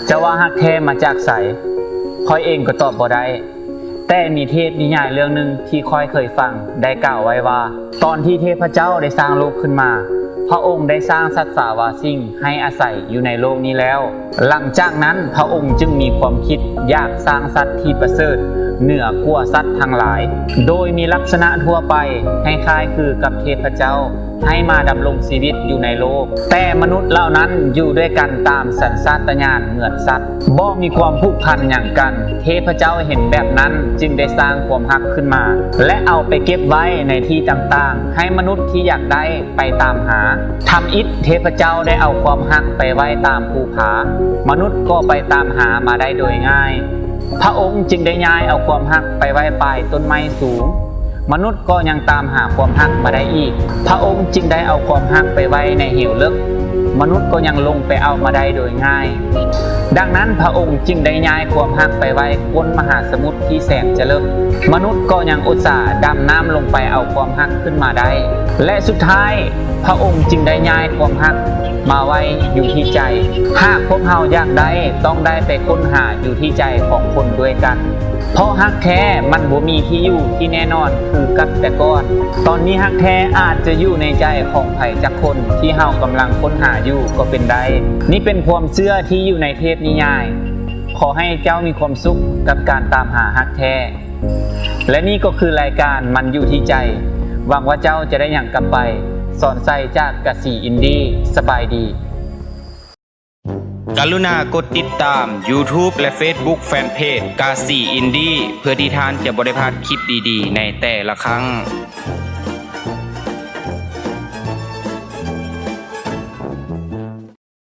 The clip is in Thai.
จะว่าฮักแท้มาจากไสค่อยเองก็ตอบบ่ได้แต่มีเทพนิยายเรื่องหนึ่งที่ค่อยเคยฟังได้กล่าวไว้ว่าตอนที่เทพเจ้าได้สร้างโลกขึ้นมาพระองค์ได้สร้างสัตว์สาวาสิ่งให้อาศัยอยู่ในโลกนี้แล้วหลังจากนั้นพระองค์จึงมีความคิดอยากสร้างสัตว์ที่ประเสริฐเหนือกว่าสัตว์ทั้งหลายโดยมีลักษณะทั่วไปให้คล้ายคือกับเทพเจ้าให้มาดำรงชีวิตอยู่ในโลกแต่มนุษย์เหล่านั้นอยู่ด้วยกันตามสัญชาตญาณเหมือนสัตว์บ่มีความผูกพันอย่างกันเทพเจ้าเห็นแบบนั้นจึงได้สร้างความรักขึ้นมาและเอาไปเก็บไว้ในที่ต่างๆให้มนุษย์ที่อยากได้ไปตามหาทำอิฐเทพเจ้าได้เอาความรักไปไว้ตามภูผามนุษย์ก็ไปตามหามาได้โดยง่ายพระองค์จึงได้ย้ายเอาความรักไปไว้ปลายต้นไม้สูงมนุษย์ก็ยังตามหาความรักมาได้อีกพระองค์จึงได้เอาความรักไปไว้ในเหวลึกมนุษย์ก็ยังลงไปเอามาได้โดยง่ายดังนั้นพระองค์จึงได้ย้ายความรักไปไว้บนมหาสมุทรที่แสนจะลึกมนุษย์ก็ยังอุตส่าห์ดำน้ำลงไปเอาความรักขึ้นมาได้และสุดท้ายพระองค์จึงได้ย้ายความรักมาไว้อยู่ที่ใจหากพวกเราอยากได้ต้องได้ไปค้นหาอยู่ที่ใจของคนด้วยกันเพราะฮักแท้มันบ่มีที่อยู่ที่แน่นอนคือกับแต่ก่อนตอนนี้ฮักแท้อาจจะอยู่ในใจของไผจักคนที่เฮากำลังค้นหาอยู่ก็เป็นได้นี่เป็นความเชื่อที่อยู่ในเทพนิยายขอให้เจ้ามีความสุขกับการตามหาฮักแท้และนี่ก็คือรายการมันอยู่ที่ใจหวังว่าเจ้าจะได้อย่างกลับไปสอนใส่จากกสีอินดี้สบายดีกรุณากดติดตาม YouTube และ Facebook Fanpage กาสีอินดี้เพื่อที่ท่านจะบ่ได้พลาดคลิปดีๆในแต่ละครั้ง